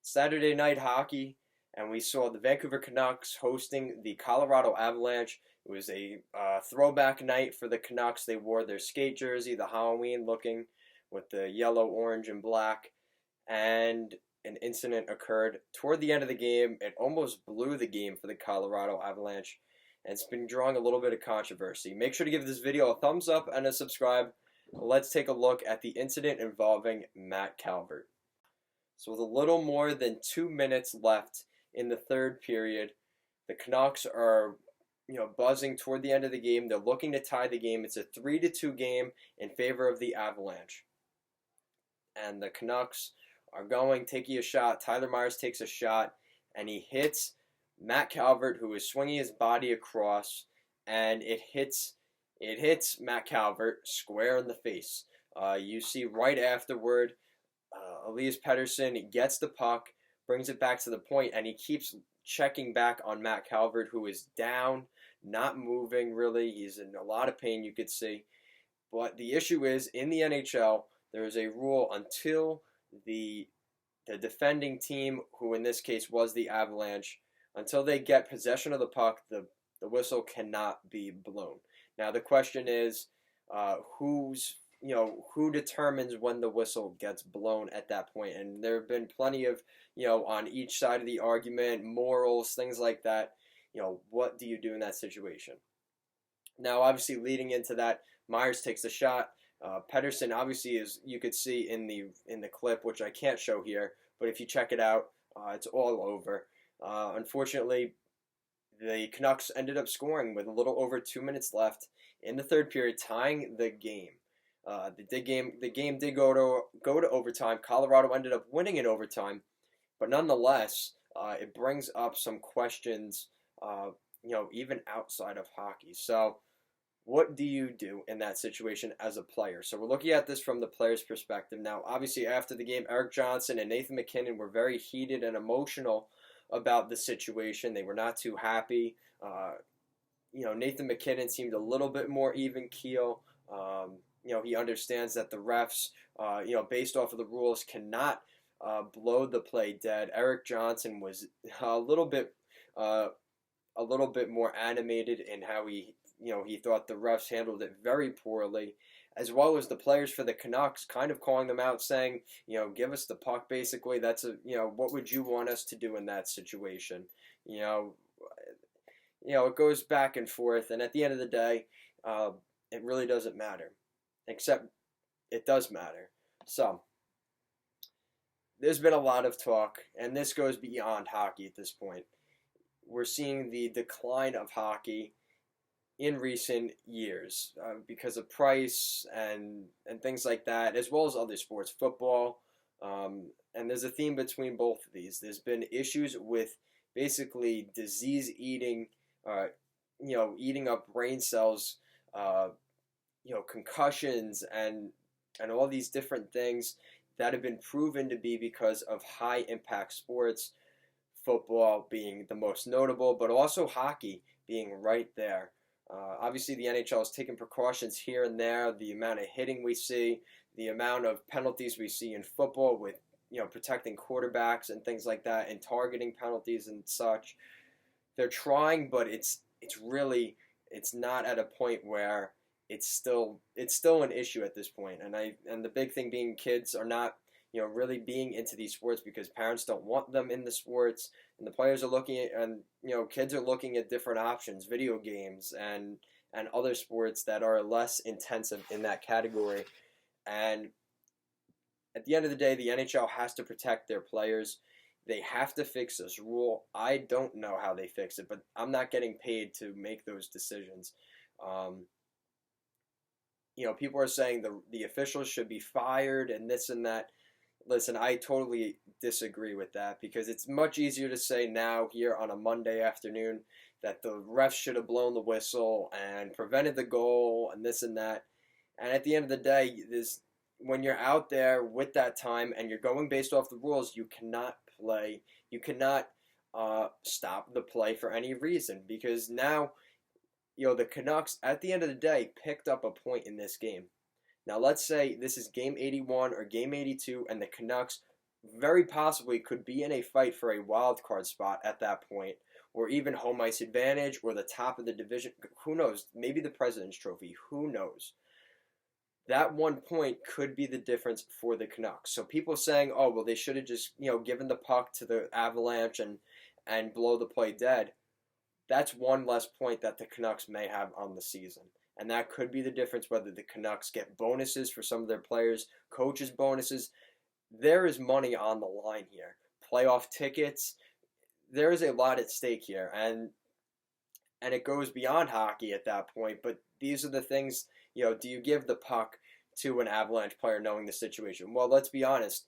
Saturday night hockey, and we saw the Vancouver Canucks hosting the Colorado Avalanche. It was a throwback night for the Canucks. They wore their skate jersey, the Halloween looking, with the yellow, orange, and black. And an incident occurred toward the end of the game. It almost blew the game for the Colorado Avalanche, and it's been drawing a little bit of controversy. Make sure to give this video a thumbs up and a subscribe. Let's take a look at the incident involving Matt Calvert. So with a little more than 2 minutes left in the third period, the Canucks are buzzing toward the end of the game. They're looking to tie the game. It's a 3-2 game in favor of the Avalanche. And the Canucks are taking a shot. Tyler Myers takes a shot, and he hits Matt Calvert, who is swinging his body across, and it hits Matt Calvert square in the face. You see right afterward, Elias Pettersson gets the puck, brings it back to the point, and he keeps checking back on Matt Calvert, who is down, not moving really. He's in a lot of pain, you could see. But the issue is, in the NHL, there is a rule until the defending team, who in this case was the Avalanche, until they get possession of the puck, the whistle cannot be blown. Now the question is, who determines when the whistle gets blown at that point? And there have been plenty of, on each side of the argument, morals, things like that. What do you do in that situation? Now, obviously, leading into that, Myers takes a shot. Pettersson, obviously, as you could see in the clip, which I can't show here, but if you check it out, it's all over. Unfortunately, the Canucks ended up scoring with a little over 2 minutes left in the third period, tying the game. The game did go to overtime. Colorado ended up winning in overtime, but nonetheless, it brings up some questions, even outside of hockey. So, what do you do in that situation as a player? So we're looking at this from the player's perspective. Now, obviously, after the game, Erik Johnson and Nathan MacKinnon were very heated and emotional about the situation. They were not too happy. Nathan MacKinnon seemed a little bit more even keel. He understands that the refs, based off of the rules, cannot blow the play dead. Erik Johnson was a little bit more animated in how he thought the refs handled it very poorly, as well as the players for the Canucks kind of calling them out, saying, give us the puck, basically. That's what would you want us to do in that situation? It goes back and forth, and at the end of the day, it really doesn't matter, except it does matter. So, there's been a lot of talk, and this goes beyond hockey at this point. We're seeing the decline of hockey in recent years because of price and things like that, as well as other sports, football. And there's a theme between both of these. There's been issues with basically disease eating, eating up brain cells, concussions and all these different things that have been proven to be because of high impact sports, football being the most notable, but also hockey being right there. Obviously, the NHL has taken precautions here and there. The amount of hitting we see, the amount of penalties we see in football with protecting quarterbacks and things like that, and targeting penalties and such. They're trying, but it's not at a point where it's still an issue at this point. And the big thing being, kids are not really being into these sports because parents don't want them in the sports, and the players are looking at, and kids are looking at different options, video games and other sports that are less intensive in that category. And at the end of the day, the NHL has to protect their players. They have to fix this rule. I don't know how they fix it, but I'm not getting paid to make those decisions. People are saying the officials should be fired and this and that. Listen, I totally disagree with that, because it's much easier to say now here on a Monday afternoon that the refs should have blown the whistle and prevented the goal and this and that. And at the end of the day, when you're out there with that time and you're going based off the rules, you cannot stop the play for any reason, because now the Canucks, at the end of the day, picked up a point in this game. Now, let's say this is game 81 or game 82, and the Canucks very possibly could be in a fight for a wild card spot at that point, or even home ice advantage, or the top of the division. Who knows? Maybe the President's Trophy. Who knows? That 1 point could be the difference for the Canucks. So people saying, "Oh, well, they should have just given the puck to the Avalanche and blow the play dead." That's one less point that the Canucks may have on the season. And that could be the difference whether the Canucks get bonuses for some of their players, coaches' bonuses. There is money on the line here. Playoff tickets. There is a lot at stake here. And it goes beyond hockey at that point. But these are the things, do you give the puck to an Avalanche player knowing the situation? Well, let's be honest.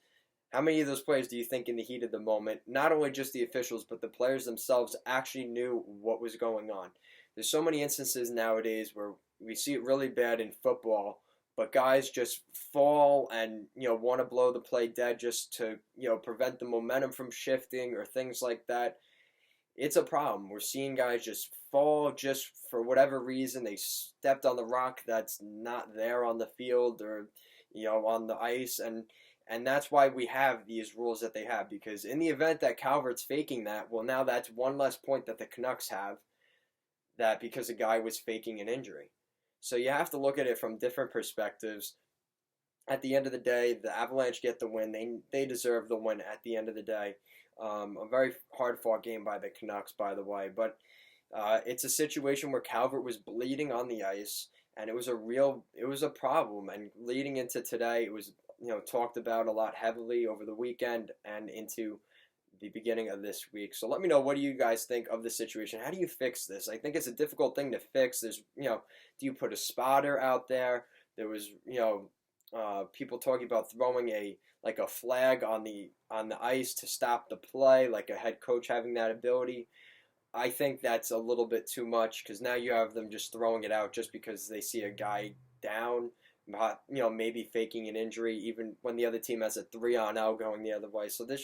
How many of those players do you think in the heat of the moment, not only just the officials, but the players themselves actually knew what was going on? There's so many instances nowadays where we see it really bad in football, but guys just fall and, want to blow the play dead just to, prevent the momentum from shifting or things like that. It's a problem. We're seeing guys just fall just for whatever reason. They stepped on the rock that's not there on the field or, on the ice. And that's why we have these rules that they have. Because in the event that Calvert's faking that, well, now that's one less point that the Canucks have, that because a guy was faking an injury. So you have to look at it from different perspectives. At the end of the day, the Avalanche get the win. They deserve the win at the end of the day. A very hard-fought game by the Canucks, by the way. But it's a situation where Calvert was bleeding on the ice, and it was a problem. And leading into today, it was talked about a lot heavily over the weekend and into the beginning of this week. So let me know, what do you guys think of the situation? How do you fix this? I think it's a difficult thing to fix. There's, do you put a spotter out there? There was, people talking about throwing a flag on the ice to stop the play, like a head coach having that ability. I think that's a little bit too much, because now you have them just throwing it out just because they see a guy down, maybe faking an injury, even when the other team has a 3-on-0 going the other way. So there's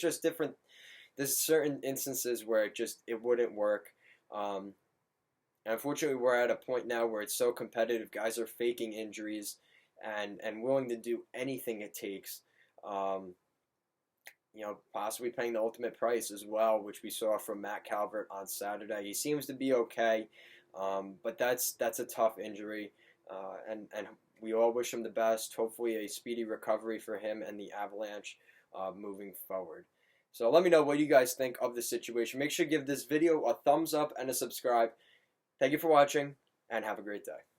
certain instances where it wouldn't work. And unfortunately, we're at a point now where it's so competitive. Guys are faking injuries and willing to do anything it takes. Possibly paying the ultimate price as well, which we saw from Matt Calvert on Saturday. He seems to be okay, but that's a tough injury, and we all wish him the best. Hopefully a speedy recovery for him and the Avalanche moving forward. So let me know what you guys think of the situation. Make sure to give this video a thumbs up and a subscribe. Thank you for watching, and have a great day.